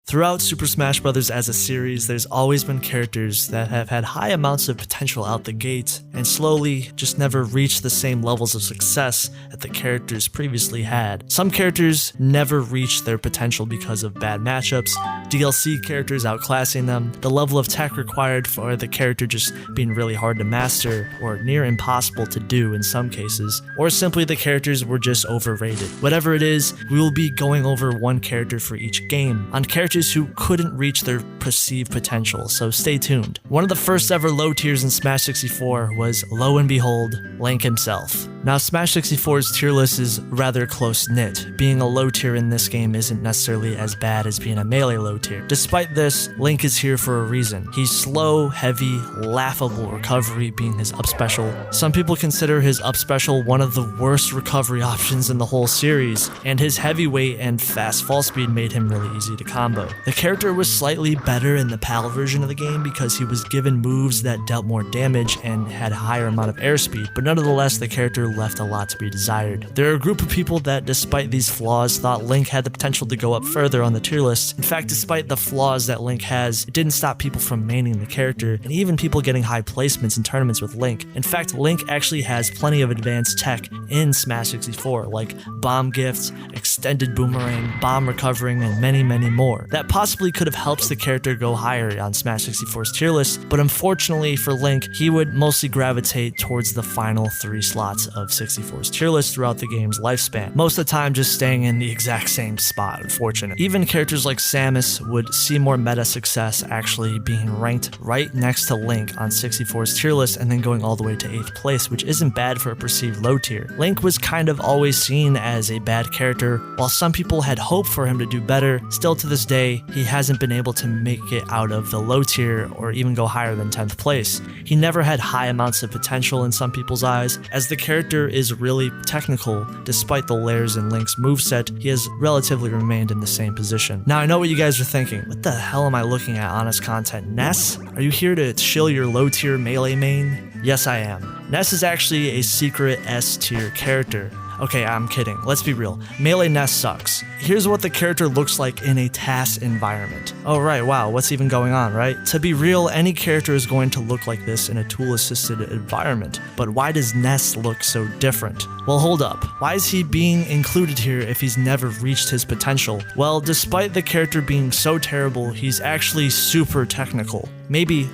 Throughout Super Smash Bros. As a series, there's always been characters that have had high amounts of potential out the gate, and slowly just never reached the same levels of success that the characters previously had. Some characters never reached their potential because of bad matchups, DLC characters outclassing them, the level of tech required for the character just being really hard to master, or near impossible to do in some cases, or simply the characters were just overrated. Whatever it is, we will be going over one character for each game, on characters who couldn't reach their perceived potential, so stay tuned. One of the first ever low tiers in Smash 64 was, lo and behold, Link himself. Now, Smash 64's tier list is rather close-knit. Being a low tier in this game isn't necessarily as bad as being a melee low tier. Despite this, Link is here for a reason. He's slow, heavy, laughable recovery being his up special. Some people consider his up special one of the worst recovery options in the whole series, and his heavyweight and fast fall speed made him really easy to combo. The character was slightly better in the PAL version of the game because he was given moves that dealt more damage and had a higher amount of airspeed, but nonetheless the character left a lot to be desired. There are a group of people that, despite these flaws, thought Link had the potential to go up further on the tier list. In fact, despite the flaws that Link has, it didn't stop people from maining the character, and even people getting high placements in tournaments with Link. In fact, Link actually has plenty of advanced tech in Smash 64, like bomb gifts, extended boomerang, bomb recovering, and many more. That possibly could have helped the character go higher on Smash 64's tier list, but unfortunately for Link, he would mostly gravitate towards the final 3 slots of 64's tier list throughout the game's lifespan, most of the time just staying in the exact same spot, unfortunately. Even characters like Samus would see more meta success actually being ranked right next to Link on 64's tier list and then going all the way to 8th place, which isn't bad for a perceived low tier. Link was kind of always seen as a bad character. While some people had hoped for him to do better, still to this day, he hasn't been able to make it out of the low tier or even go higher than 10th place. He never had high amounts of potential in some people's eyes, as the character is really technical. Despite the layers in Link's moveset, he has relatively remained in the same position. Now I know what you guys are thinking, what the hell am I looking at honest content? Ness? Are you here to chill your low tier melee main? Yes I am. Ness is actually a secret S tier character. Okay, I'm kidding. Let's be real. Melee Ness sucks. Here's what the character looks like in a TAS environment. Oh right, wow, what's even going on, right? To be real, any character is going to look like this in a tool-assisted environment. But why does Ness look so different? Well, hold up. Why is he being included here if he's never reached his potential? Well, despite the character being so terrible, he's actually super technical. Maybe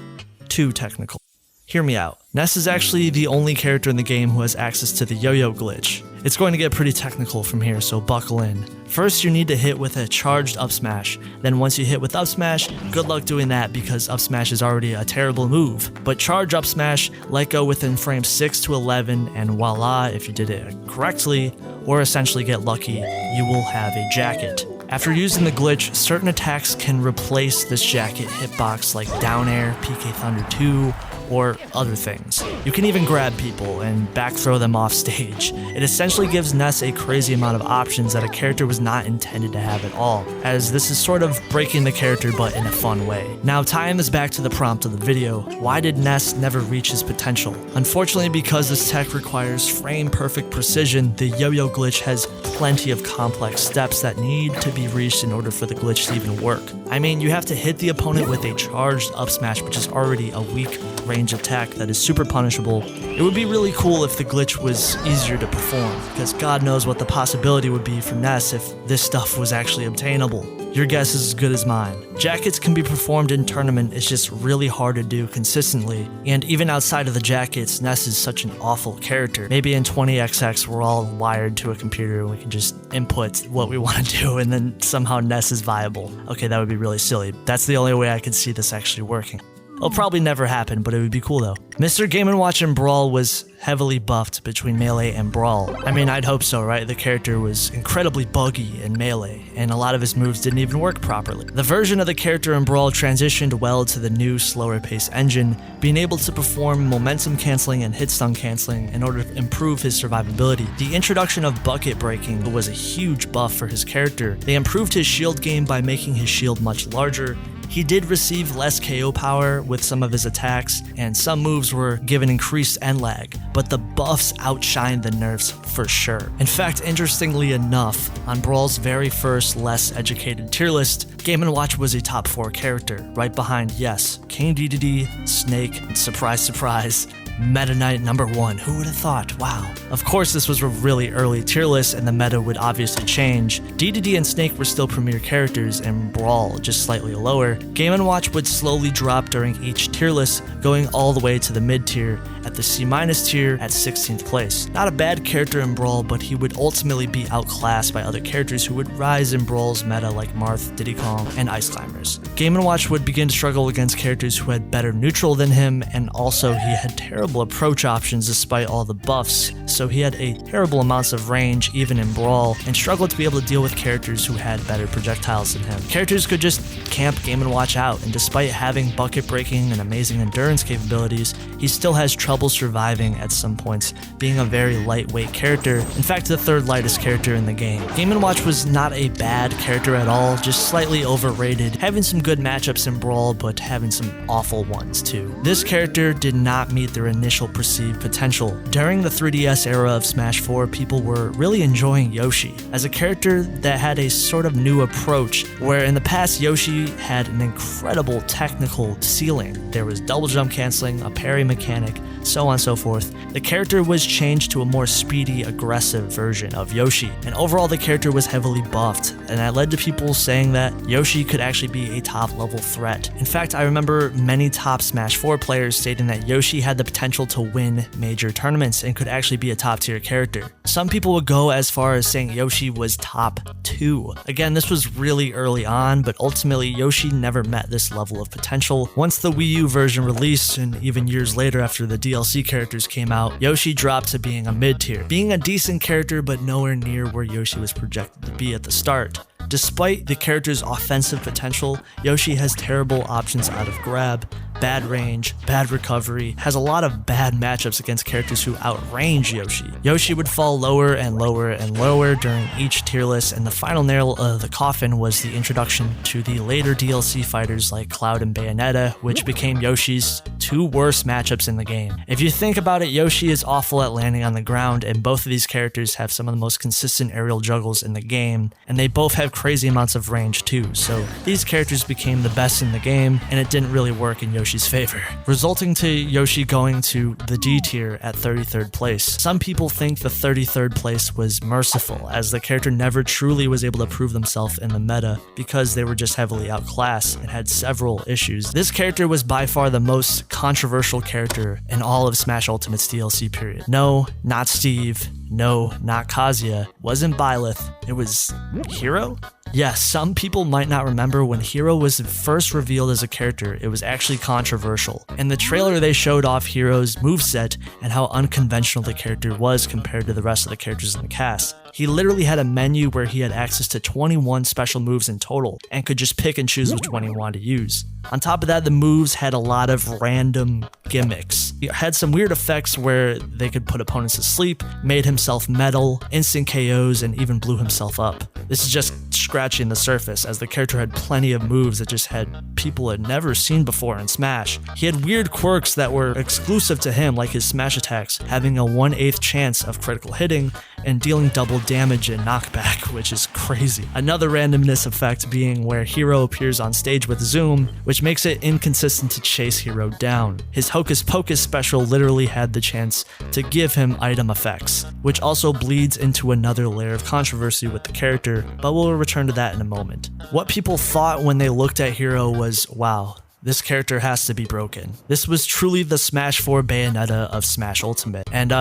too technical. Hear me out. Ness is actually the only character in the game who has access to the yo-yo glitch. It's going to get pretty technical from here, so buckle in. First, you need to hit with a charged up smash. Then once you hit with up smash, good luck doing that because up smash is already a terrible move. But charge up smash, let go within frames 6 to 11, and voila, if you did it correctly, or essentially get lucky, you will have a jacket. After using the glitch, certain attacks can replace this jacket hitbox like down air, PK Thunder 2, or other things. You can even grab people and back throw them off stage. It essentially gives Ness a crazy amount of options that a character was not intended to have at all, as this is sort of breaking the character but in a fun way. Now tying this back to the prompt of the video, why did Ness never reach his potential? Unfortunately, because this tech requires frame perfect precision, the yo-yo glitch has plenty of complex steps that need to be reached in order for the glitch to even work. I mean, you have to hit the opponent with a charged up smash, which is already a weak range attack that is super punishable. It would be really cool if the glitch was easier to perform, because God knows what the possibility would be for Ness if this stuff was actually obtainable. Your guess is as good as mine. Jackets can be performed in tournament, it's just really hard to do consistently, and even outside of the jackets, Ness is such an awful character. Maybe in 20XX we're all wired to a computer and we can just input what we want to do and then somehow Ness is viable. Okay, that would be really silly. That's the only way I could see this actually working. It'll probably never happen, but it would be cool though. Mr.Gameandwatch in Brawl was heavily buffed between Melee and Brawl. I mean, I'd hope so, right? The character was incredibly buggy in Melee, and a lot of his moves didn't even work properly. The version of the character in Brawl transitioned well to the new, slower pace engine, being able to perform momentum canceling and hit stun canceling in order to improve his survivability. The introduction of bucket breaking was a huge buff for his character. They improved his shield game by making his shield much larger, He did receive less KO power with some of his attacks, and some moves were given increased end lag, but the buffs outshined the nerfs for sure. In fact, interestingly enough, on Brawl's very first less educated tier list, Game & Watch was a top 4 character, right behind, yes, King Dedede, Snake, and surprise surprise, Meta Knight number 1. Who would have thought? Wow. Of course, this was a really early tier list and the meta would obviously change. Dedede and Snake were still premier characters and Brawl just slightly lower. Game & Watch would slowly drop during each tier list, going all the way to the mid tier at the C- tier at 16th place. Not a bad character in Brawl, but he would ultimately be outclassed by other characters who would rise in Brawl's meta like Marth, Diddy Kong, and Ice Climbers. Game & Watch would begin to struggle against characters who had better neutral than him, and also he had terrible approach options despite all the buffs, so he had a terrible amounts of range even in Brawl, and struggled to be able to deal with characters who had better projectiles than him. Characters could just camp Game & Watch out, and despite having bucket breaking and amazing endurance capabilities, he still has trouble surviving at some points, being a very lightweight character, in fact the 3rd lightest character in the game. Game & Watch was not a bad character at all, just slightly overrated, having some good matchups in Brawl, but having some awful ones too. This character did not meet their initial perceived potential. During the 3DS era of Smash 4, people were really enjoying Yoshi as a character that had a sort of new approach, where in the past Yoshi had an incredible technical ceiling. There was double jump canceling, a parry mechanic, so on and so forth. The character was changed to a more speedy, aggressive version of Yoshi, and overall the character was heavily buffed, and that led to people saying that Yoshi could actually be a top level threat. In fact, I remember many top Smash 4 players stating that Yoshi had the potential to win major tournaments and could actually be a top tier character. Some people would go as far as saying Yoshi was top 2. Again, this was really early on, but ultimately Yoshi never met this level of potential. Once the Wii U version released, and even years later after the DLC characters came out, Yoshi dropped to being a mid tier, being a decent character but nowhere near where Yoshi was projected to be at the start. Despite the character's offensive potential, Yoshi has terrible options out of grab, bad range, bad recovery, has a lot of bad matchups against characters who outrange Yoshi. Yoshi would fall lower and lower and lower during each tier list, and the final nail of the coffin was the introduction to the later DLC fighters like Cloud and Bayonetta, which became Yoshi's 2 worst matchups in the game. If you think about it, Yoshi is awful at landing on the ground, and both of these characters have some of the most consistent aerial juggles in the game, and they both have crazy amounts of range too, so these characters became the best in the game, and it didn't really work in Yoshi's favor, resulting to Yoshi going to the D tier at 33rd place. Some people think the 33rd place was merciful, as the character never truly was able to prove themselves in the meta because they were just heavily outclassed and had several issues. This character was by far the most controversial character in all of Smash Ultimate's DLC period. No, not Steve. No, not Kazuya. Wasn't Byleth. It was Hero? Yes, some people might not remember when Hero was first revealed as a character, it was actually controversial. In the trailer, they showed off Hero's moveset and how unconventional the character was compared to the rest of the characters in the cast. He literally had a menu where he had access to 21 special moves in total and could just pick and choose which one he wanted to use. On top of that, the moves had a lot of random gimmicks. He had some weird effects where they could put opponents to sleep, made himself metal, instant KOs, and even blew himself up. This is just scratching the surface, as the character had plenty of moves that just had people had never seen before in Smash. He had weird quirks that were exclusive to him, like his smash attacks having a 1/8 chance of critical hitting and dealing double damage and knockback, which is crazy. Another randomness effect being where Hero appears on stage with Zoom, which makes it inconsistent to chase Hero down. His Hocus Pocus special literally had the chance to give him item effects, which also bleeds into another layer of controversy with the character, but we'll return to that in a moment. What people thought when they looked at Hero was, wow, this character has to be broken. This was truly the Smash 4 Bayonetta of Smash Ultimate, and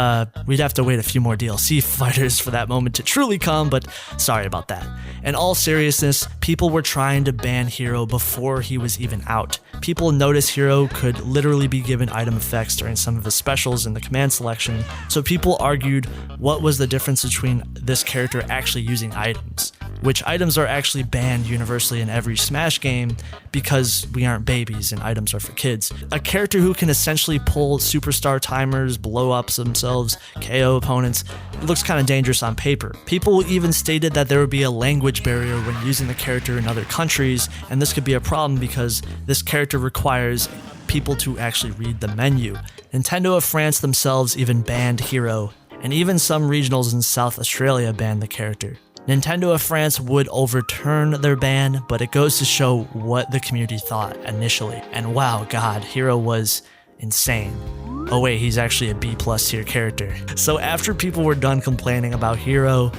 we'd have to wait a few more DLC fighters for that moment to truly come, but sorry about that. In all seriousness, people were trying to ban Hero before he was even out. People noticed Hero could literally be given item effects during some of his specials in the command selection, so people argued what was the difference between this character actually using items. which items are actually banned universally in every Smash game because we aren't babies and items are for kids. A character who can essentially pull superstar timers, blow up themselves, KO opponents, it looks kind of dangerous on paper. People even stated that there would be a language barrier when using the character in other countries, and this could be a problem because this character requires people to actually read the menu. Nintendo of France themselves even banned Hero, and even some regionals in South Australia banned the character. Nintendo of France would overturn their ban, but it goes to show what the community thought initially. And wow, God, Hero was insane. Oh wait, he's actually a B+ tier character. So after people were done complaining about Hero,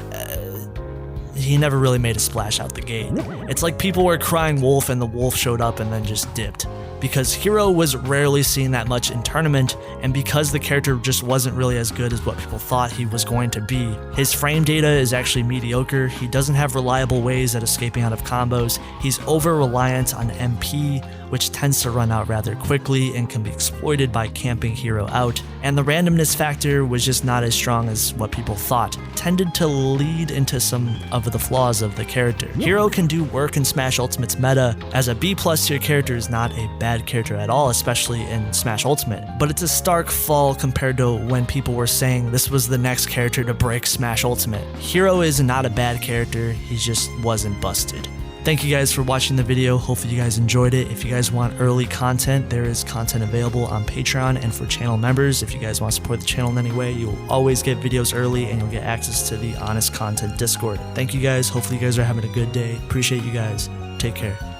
he never really made a splash out the gate. It's like people were crying wolf and the wolf showed up and then just dipped. Because Hero was rarely seen that much in tournament, and because the character just wasn't really as good as what people thought he was going to be. His frame data is actually mediocre, he doesn't have reliable ways at escaping out of combos, he's over-reliant on MP, which tends to run out rather quickly and can be exploited by camping Hero out, and the randomness factor was just not as strong as what people thought, tended to lead into some of the flaws of the character. Hero can do work in Smash Ultimate's meta, as a B+ tier character is not a bad character at all, especially in Smash Ultimate, but it's a stark fall compared to when people were saying this was the next character to break Smash Ultimate. Hero is not a bad character, he just wasn't busted. Thank you guys for watching the video, hopefully you guys enjoyed it. If you guys want early content, there is content available on Patreon and for channel members. If you guys want to support the channel in any way, you'll always get videos early and you'll get access to the Honest Content Discord. Thank you guys, hopefully you guys are having a good day. Appreciate you guys, take care.